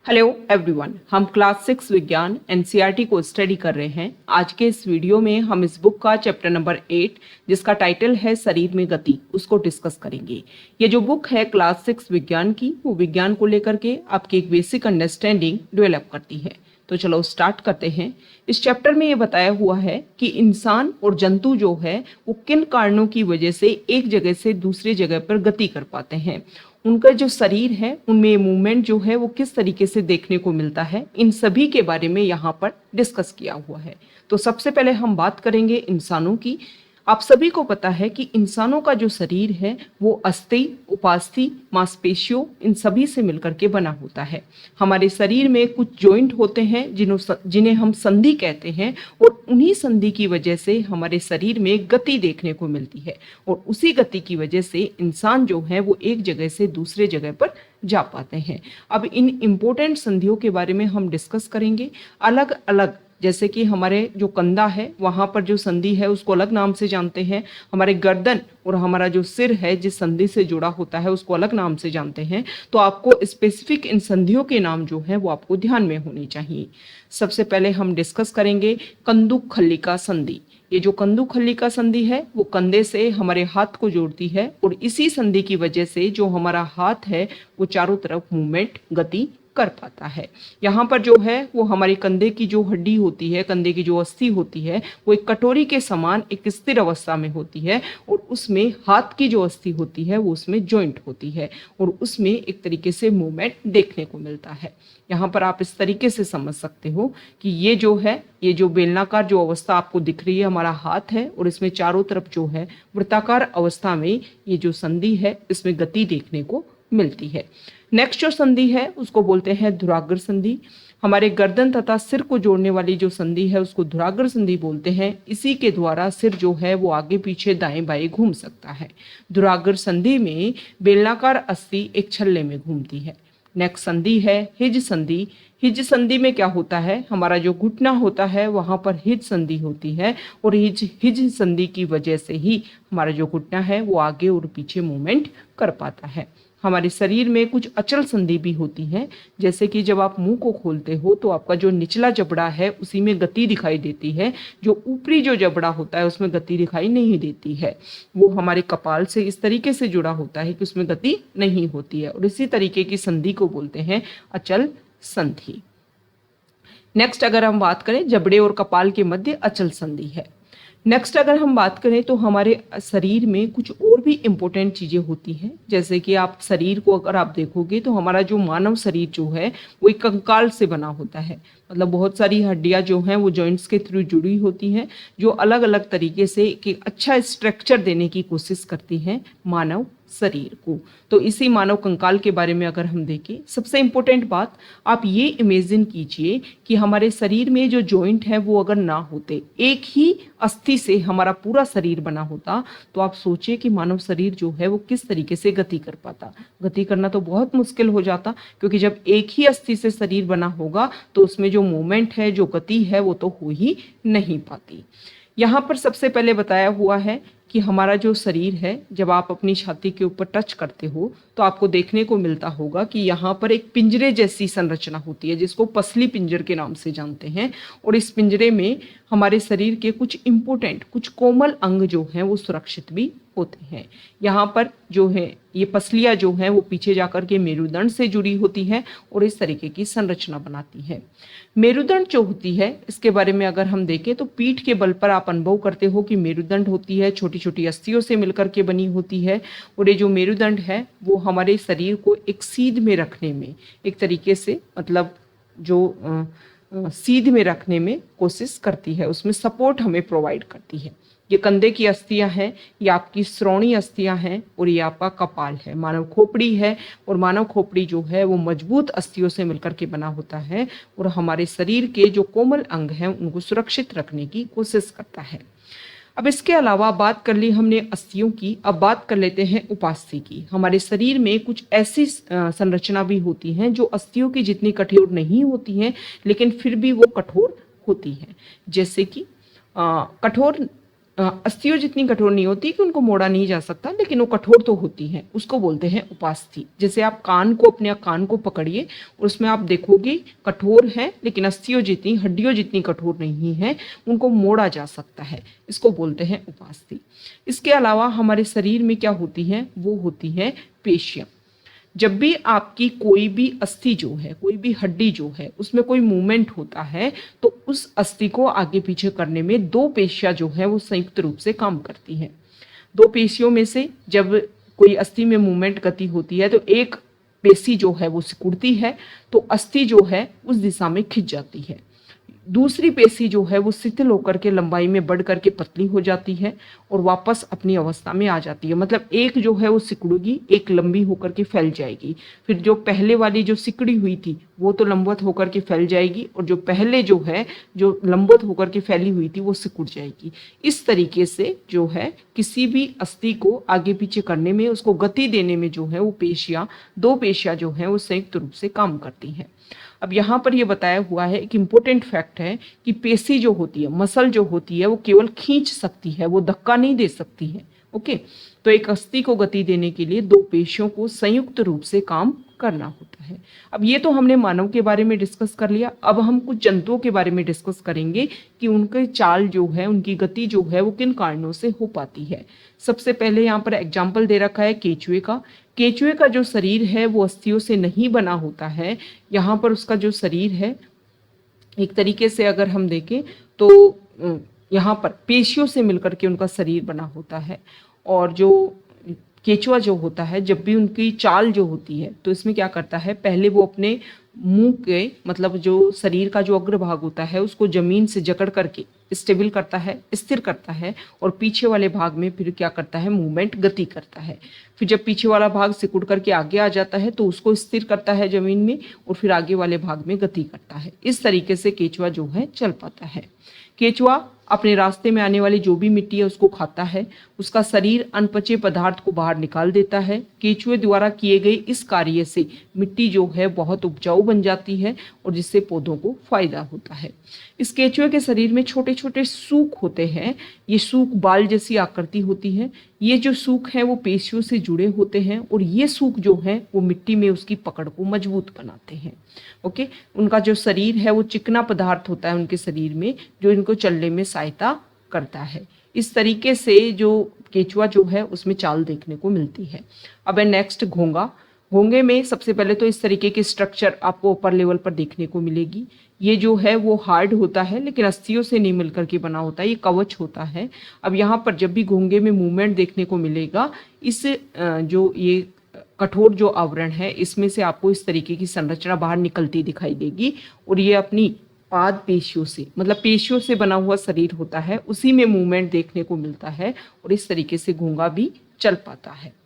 Hello everyone, हम class 6 विज्ञान NCERT को स्टडी कर रहे हैं। आज के इस वीडियो में हम इस बुक का चैप्टर नंबर 8 जिसका टाइटल है शरीर में गति, उसको डिस्कस करेंगे। ये जो बुक है क्लास 6 विज्ञान की, वो विज्ञान को लेकर के आपकी एक बेसिक अंडरस्टैंडिंग डेवलप करती है। तो चलो स्टार्ट करते हैं। इस चैप्टर में ये बताया हुआ है कि इंसान और जंतु जो है वो किन कारणों की वजह से एक जगह से दूसरी जगह पर गति कर पाते हैं। उनका जो शरीर है उनमें मूवमेंट जो है वो किस तरीके से देखने को मिलता है, इन सभी के बारे में यहाँ पर डिस्कस किया हुआ है। तो सबसे पहले हम बात करेंगे इंसानों की। आप सभी को पता है कि इंसानों का जो शरीर है वो अस्थि, उपास्थि, मांसपेशियों इन सभी से मिलकर के बना होता है। हमारे शरीर में कुछ जॉइंट होते हैं जिन्हें हम संधि कहते हैं, और उन्हीं संधि की वजह से हमारे शरीर में गति देखने को मिलती है, और उसी गति की वजह से इंसान जो है वो एक जगह से दूसरे जगह पर जा पाते हैं। अब इन इम्पोर्टेंट संधियों के बारे में हम डिस्कस करेंगे अलग अलग। जैसे कि हमारे जो कंधा है वहाँ पर जो संधि है उसको अलग नाम से जानते हैं। हमारे गर्दन और हमारा जो सिर है जिस संधि से जुड़ा होता है उसको अलग नाम से जानते हैं। तो आपको स्पेसिफिक इन संधियों के नाम जो है वो आपको ध्यान में होने चाहिए। सबसे पहले हम डिस्कस करेंगे कंदुक खल्लिका संधि। ये जो कंदुक खल्लिका संधि है वो कंधे से हमारे हाथ को जोड़ती है, और इसी संधि की वजह से जो हमारा हाथ है वो चारों तरफ मूवमेंट, गति कर पाता है। यहाँ पर जो है वो हमारे कंधे की जो हड्डी होती है, कंधे की जो अस्थि होती है, वो एक कटोरी के समान एक स्थिर अवस्था में होती है, और उसमें हाथ की जो अस्थि होती है वो उसमें जॉइंट होती है, और उसमें एक तरीके से मूवमेंट देखने को मिलता है। यहाँ पर आप इस तरीके से समझ सकते हो कि ये जो है, ये जो बेलनाकार जो अवस्था आपको दिख रही है हमारा हाथ है, और इसमें चारों तरफ जो है वृत्ताकार अवस्था में ये जो संधि है इसमें गति देखने को मिलती है। नेक्स्ट जो संधि है उसको बोलते हैं धुराग्र संधि। हमारे गर्दन तथा सिर को जोड़ने वाली जो संधि है उसको धुराग्र संधि बोलते हैं। इसी के द्वारा सिर जो है वो आगे पीछे दाएं बाएं घूम सकता है। धुराग्र संधि में बेलनाकार अस्थि एक छल्ले में घूमती है। नेक्स्ट संधि है हिज संधि। हिज संधि में क्या होता है, हमारा जो घुटना होता है वहां पर हिज संधि होती है, और हिज संधि की वजह से ही हमारा जो घुटना है वो आगे और पीछे मूवमेंट कर पाता है। हमारे शरीर में कुछ अचल संधि भी होती हैं, जैसे कि जब आप मुंह को खोलते हो तो आपका जो निचला जबड़ा है उसी में गति दिखाई देती है, जो ऊपरी जो जबड़ा होता है उसमें गति दिखाई नहीं देती है। वो हमारे कपाल से इस तरीके से जुड़ा होता है कि उसमें गति नहीं होती है, और इसी तरीके की संधि को बोलते हैं अचल संधि। नेक्स्ट अगर हम बात करें, जबड़े और कपाल के मध्य अचल संधि है। नेक्स्ट अगर हम बात करें तो हमारे शरीर में कुछ और भी इम्पोर्टेंट चीज़ें होती हैं। जैसे कि आप शरीर को अगर आप देखोगे तो हमारा जो मानव शरीर जो है वो एक कंकाल से बना होता है। मतलब बहुत सारी हड्डियां जो हैं वो जॉइंट्स के थ्रू जुड़ी होती हैं, जो अलग अलग तरीके से एक अच्छा स्ट्रक्चर देने की कोशिश करती हैं मानव शरीर को। तो इसी मानव कंकाल के बारे में अगर हम देखें, सबसे इम्पोर्टेंट बात आप ये इमेजिन कीजिए कि हमारे शरीर में जो जॉइंट है वो अगर ना होते, एक ही अस्थि से हमारा पूरा शरीर बना होता, तो आप सोचिए कि मानव शरीर जो है वो किस तरीके से गति कर पाता। गति करना तो बहुत मुश्किल हो जाता, क्योंकि जब एक ही अस्थि से शरीर बना होगा तो उसमें जो मूवमेंट है, जो गति है, वो तो हो ही नहीं पाती। यहाँ पर सबसे पहले बताया हुआ है कि हमारा जो शरीर है, जब आप अपनी छाती के ऊपर टच करते हो तो आपको देखने को मिलता होगा कि यहाँ पर एक पिंजरे जैसी संरचना होती है, जिसको पसली पिंजर के नाम से जानते हैं। और इस पिंजरे में हमारे शरीर के कुछ इम्पोर्टेंट, कुछ कोमल अंग जो हैं वो सुरक्षित भी होते हैं। यहाँ पर जो है ये पसलियाँ जो हैं वो पीछे जाकर के मेरुदंड से जुड़ी होती है, और इस तरीके की संरचना बनाती है। मेरुदंड जो होती है, इसके बारे में अगर हम देखें तो पीठ के बल पर आप अनुभव करते हो कि मेरुदंड होती है, छोटी छोटी अस्थियों से मिलकर के बनी होती है। और ये जो मेरुदंड है वो हमारे शरीर को एक सीध में रखने में, एक तरीके से मतलब जो सीध में रखने में कोशिश करती है, उसमें सपोर्ट हमें प्रोवाइड करती है। ये कंधे की अस्थियां हैं, ये आपकी श्रोणी अस्थियां हैं, और ये आपका कपाल है। मानव खोपड़ी है, और मानव खोपड़ी जो है वो मजबूत अस्थियों से मिलकर के बना होता है, और हमारे शरीर के जो कोमल अंग हैं उनको सुरक्षित रखने की कोशिश करता है। अब इसके अलावा बात कर ली हमने अस्थियों की, अब बात कर लेते हैं उपास्थि की। हमारे शरीर में कुछ ऐसी संरचना भी होती हैं जो अस्थियों की जितनी कठोर नहीं होती हैं, लेकिन फिर भी वो कठोर होती हैं। जैसे कि कठोर अस्थियों जितनी कठोर नहीं होती कि उनको मोड़ा नहीं जा सकता, लेकिन वो कठोर तो होती हैं, उसको बोलते हैं उपास्थि। जैसे आप कान को, अपने कान को पकड़िए और उसमें आप देखोगे कठोर है, लेकिन अस्थियों जितनी, हड्डियों जितनी कठोर नहीं है, उनको मोड़ा जा सकता है, इसको बोलते हैं उपास्थि। इसके अलावा हमारे शरीर में क्या होती है, वो होती है पेशियां। जब भी आपकी कोई भी अस्थि जो है, कोई भी हड्डी जो है, उसमें कोई मूवमेंट होता है, तो उस अस्थि को आगे पीछे करने में दो पेशियां जो है वो संयुक्त रूप से काम करती हैं। दो पेशियों में से जब कोई अस्थि में मूवमेंट गति होती है तो एक पेशी जो है वो सिकुड़ती है, तो अस्थि जो है उस दिशा में खिंच जाती है। दूसरी पेशी जो है वो शिथिल होकर के लंबाई में बढ़ करके पतली हो जाती है और वापस अपनी अवस्था में आ जाती है। मतलब एक जो है वो सिकुड़ेगी, एक लंबी होकर के फैल जाएगी। फिर जो पहले वाली जो सिकड़ी हुई थी वो तो लंबवत होकर के फैल जाएगी, और जो पहले जो है जो लंबवत होकर के फैली हुई थी वो सिकुड़ जाएगी। इस तरीके से जो है किसी भी अस्थि को आगे पीछे करने में, उसको गति देने में जो है वो पेशियां, दो पेशियां जो है वो संयुक्त रूप से काम करती हैं। अब यहाँ पर ये बताया हुआ है, एक इम्पोर्टेंट फैक्ट है कि पेशी जो होती है, मसल जो होती है, वो केवल खींच सकती है, वो धक्का नहीं दे सकती है। ओके, तो एक अस्थि को गति देने के लिए दो पेशियों को संयुक्त रूप से काम करना होता है। अब ये तो हमने मानव के बारे में डिस्कस कर लिया। अब हम कुछ जंतुओं के बारे में डिस्कस करेंगे कि उनके चाल जो है, उनकी गति जो है वो किन कारणों से हो पाती है। सबसे पहले यहाँ पर एग्जाम्पल दे रखा है केंचुए का। केंचुए का जो शरीर है वो अस्थियों से नहीं बना होता है। यहाँ पर उसका जो शरीर है, एक तरीके से अगर हम देखें तो यहाँ पर पेशियों से मिलकर के उनका शरीर बना होता है। और जो केंचुआ जो होता है, जब भी उनकी चाल जो होती है, तो इसमें क्या करता है, पहले वो अपने मुंह के, मतलब जो शरीर का जो अग्रभाग होता है उसको जमीन से जकड़ करके स्टेबल करता है, स्थिर करता है, और पीछे वाले भाग में फिर क्या करता है, मूवमेंट, गति करता है। फिर जब पीछे वाला भाग सिकुड़ करके आगे आ जाता है तो उसको स्थिर करता है जमीन में, और फिर आगे वाले भाग में गति करता है। इस तरीके से केंचुआ जो है चल पाता है। केंचुआ अपने रास्ते में आने वाली जो भी मिट्टी है उसको खाता है। उसका शरीर अनपचे पदार्थ को बाहर निकाल देता है। केंचुए द्वारा किए गए इस कार्य से मिट्टी जो है बहुत उपजाऊ बन जाती है, और जिससे पौधों को फायदा होता है। इस केंचुए के शरीर में छोटे छोटे सूख होते हैं। ये सूख बाल जैसी आकृति होती है। ये जो सूख हैं वो पेशियों से जुड़े होते हैं, और ये सूख जो है वो मिट्टी में उसकी पकड़ को मजबूत बनाते हैं। ओके, उनका जो शरीर है वो चिकना पदार्थ होता है उनके शरीर में, जो इनको चलने में सहायता करता है। इस तरीके से जो केंचुआ जो है उसमें चाल देखने को मिलती है। अब है नेक्स्ट घोंगा। घोंगे में सबसे पहले तो इस तरीके की स्ट्रक्चर आपको ऊपर लेवल पर देखने को मिलेगी। ये जो है वो हार्ड होता है, लेकिन अस्थियों से नहीं मिलकर के बना होता है, ये कवच होता है। अब यहाँ पर जब भी घोंगे में मूवमेंट देखने को मिलेगा, इस जो ये कठोर जो आवरण है, इसमें से आपको इस तरीके की संरचना बाहर निकलती दिखाई देगी, और ये अपनी पाद पेशियों से, मतलब पेशियों से बना हुआ शरीर होता है, उसी में मूवमेंट देखने को मिलता है, और इस तरीके से घोंगा भी चल पाता है।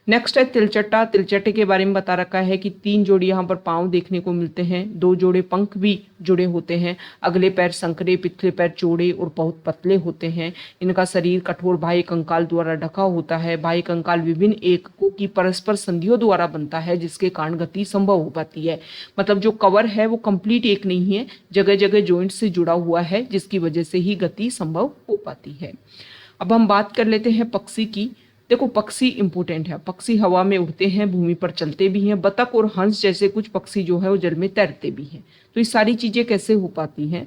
नेक्स्ट है तिलचट्टा। तिलचट्टे के बारे में बता रखा है कि 3 जोड़ी यहाँ पर पांव देखने को मिलते हैं, 2 जोड़े पंख भी जुड़े होते हैं, अगले पैर संकरे, पिछले पैर चौड़े और बहुत पतले होते हैं। इनका शरीर कठोर बाह्य कंकाल द्वारा ढका होता है। बाह्य कंकाल विभिन्न एककों की परस्पर संधियों द्वारा बनता है, जिसके कारण गति संभव हो पाती है। मतलब जो कवर है वो कंप्लीट एक नहीं है, जगह जगह जॉइंट से जुड़ा हुआ है, जिसकी वजह से ही गति संभव हो पाती है। अब हम बात कर लेते हैं पक्षी की। देखो, पक्षी इंपॉर्टेंट है। पक्षी हवा में उड़ते हैं, भूमि पर चलते भी हैं। बतख और हंस जैसे कुछ पक्षी जो है वो जल में तैरते भी हैं। तो ये सारी चीजें कैसे हो पाती हैं?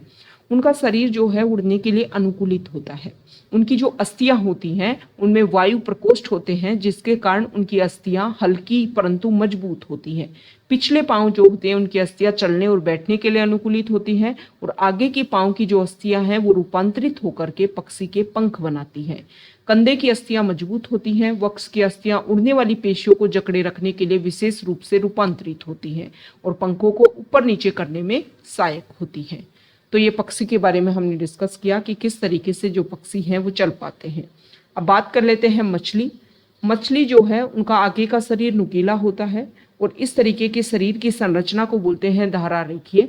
उनका शरीर जो है उड़ने के लिए अनुकूलित होता है। उनकी जो अस्थियां होती हैं उनमें वायु प्रकोष्ठ होते हैं, जिसके कारण उनकी अस्थियां हल्की परंतु मजबूत होती हैं। पिछले पांव जो होते हैं उनकी अस्थियां चलने और बैठने के लिए अनुकूलित होती हैं, और आगे की पांव की जो अस्थियां हैं वो रूपांतरित होकर के पक्षी के पंख बनाती हैं। कंधे की अस्थियां मजबूत होती हैं। वक्ष की अस्थियां उड़ने वाली पेशियों को जकड़े रखने के लिए विशेष रूप से रूपांतरित होती हैं, और पंखों को ऊपर नीचे करने में सहायक होती हैं। तो ये पक्षी के बारे में हमने डिस्कस किया कि किस तरीके से जो पक्षी हैं वो चल पाते हैं। अब बात कर लेते हैं मछली। मछली जो है उनका आगे का शरीर नुकीला होता है, और इस तरीके के शरीर की संरचना को बोलते हैं धारा रेखीय।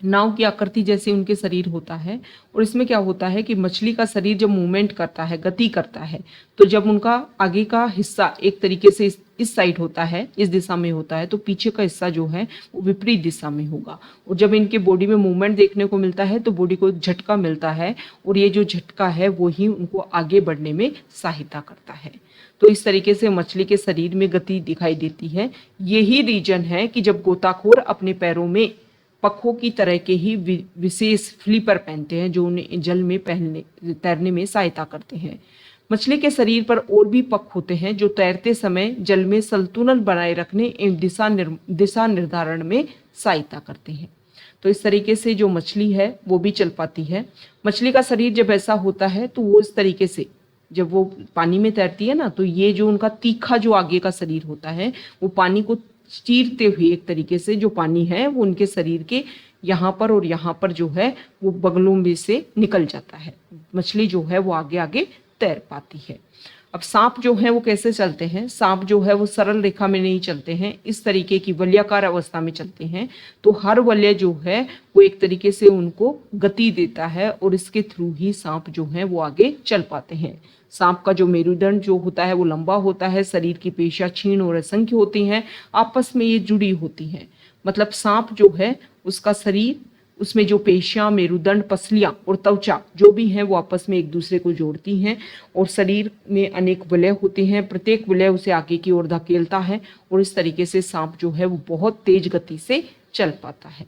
नाव की आकृति जैसे उनके शरीर होता है, और इसमें क्या होता है कि मछली का शरीर जब मूवमेंट करता है, गति करता है, तो जब उनका आगे का हिस्सा एक तरीके से इस साइड होता है, इस दिशा में होता है, तो पीछे का हिस्सा जो है वो विपरीत दिशा में होगा। और जब इनके बॉडी में मूवमेंट देखने को मिलता है तो बॉडी को एक झटका मिलता है, और ये जो झटका है वो ही उनको आगे बढ़ने में सहायता करता है। तो इस तरीके से मछली के शरीर में गति दिखाई देती है। यही रीजन है कि जब गोताखोर अपने पैरों में पखों की तरह के ही विशेष फ्लिपर पहनते हैं जो उन्हें जल में तैरने में सहायता करते हैं। मछली के शरीर पर और भी पख होते हैं जो तैरते समय जल में संतुलन बनाए रखने एवं दिशा निर्धारण में सहायता करते हैं। तो इस तरीके से जो मछली है वो भी चल पाती है। मछली का शरीर जब ऐसा होता है तो वो इस तरीके से जब वो पानी में तैरती है ना, तो ये जो उनका तीखा जो आगे का शरीर होता है वो पानी को चीरते हुए एक तरीके से जो पानी है वो उनके शरीर के यहाँ पर और यहाँ पर जो है वो बगलों में से निकल जाता है। मछली जो है वो आगे आगे तैर पाती है। अब सांप जो है वो कैसे चलते हैं? सांप जो है वो सरल रेखा में नहीं चलते हैं, इस तरीके की वलयाकार अवस्था में चलते हैं। तो हर वलय जो है वो एक तरीके से उनको गति देता है और इसके थ्रू ही सांप जो है वो आगे चल पाते हैं। सांप का जो मेरुदंड जो होता है वो लंबा होता है, शरीर की पेशियां क्षीण और असंख्य होती हैं, आपस में ये जुड़ी होती हैं। मतलब सांप जो है उसका शरीर, उसमें जो पेशियां, मेरुदंड, पसलियां और त्वचा जो भी हैं वो आपस में एक दूसरे को जोड़ती हैं, और शरीर में अनेक वलय होते हैं, प्रत्येक वलय उसे आगे की ओर धकेलता है, और इस तरीके से सांप जो है वो बहुत तेज गति से चल पाता है।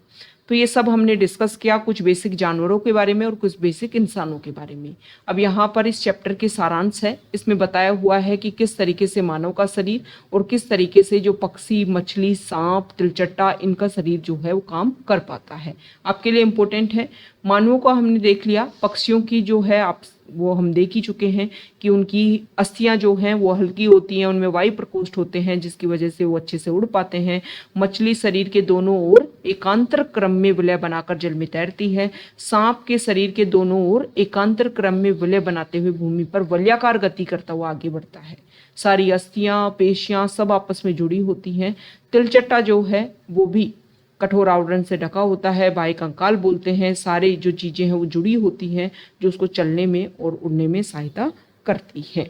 तो ये सब हमने डिस्कस किया, कुछ बेसिक जानवरों के बारे में और कुछ बेसिक इंसानों के बारे में। अब यहाँ पर इस चैप्टर के सारांश है, इसमें बताया हुआ है कि किस तरीके से मानव का शरीर और किस तरीके से जो पक्षी, मछली, सांप, तिलचट्टा, इनका शरीर जो है वो काम कर पाता है। आपके लिए इम्पोर्टेंट है। मानवों को हमने देख लिया, पक्षियों की जो है आप वो हम देख ही चुके हैं कि उनकी अस्थियां जो हैं वो हल्की होती हैं, उनमें वायु प्रकोष्ठ होते हैं जिसकी वजह से वो अच्छे से उड़ पाते हैं। मछली शरीर के दोनों ओर एकांतर क्रम में विलय बनाकर जल में तैरती है। सांप के शरीर के दोनों ओर एकांतर क्रम में विलय बनाते हुए भूमि पर वलयाकार गति करता हुआ आगे बढ़ता है। सारी अस्थियां, पेशियां सब आपस में जुड़ी होती हैं। तिलचट्टा जो है वो भी कठोर आवरण से ढका होता है, बाह्य कंकाल बोलते हैं। सारी जो चीजें हैं वो जुड़ी होती हैं जो उसको चलने में और उड़ने में सहायता करती है।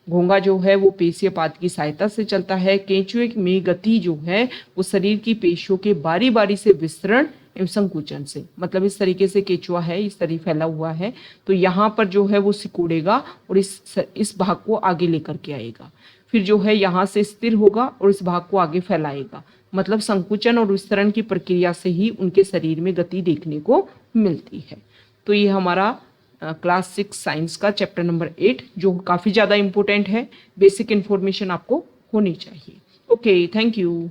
घोंगा जो है वो पेशीय पाद की सहायता से चलता है। केंचुए में गति जो है वो शरीर की पेशियों के बारी बारी से विस्तरण एवं संकुचन से, मतलब इस तरीके से केंचुआ है इस तरह फैला हुआ है, तो यहाँ पर जो है वो सिकुड़ेगा और इस भाग को आगे लेकर के आएगा, फिर जो है यहाँ से स्थिर होगा और इस भाग को आगे फैलाएगा। मतलब संकुचन और विस्तरण की प्रक्रिया से ही उनके शरीर में गति देखने को मिलती है। तो ये हमारा क्लास 6 साइंस का चैप्टर नंबर 8 जो काफ़ी ज़्यादा इम्पोर्टेंट है, बेसिक इन्फॉर्मेशन आपको होनी चाहिए। Okay, thank you.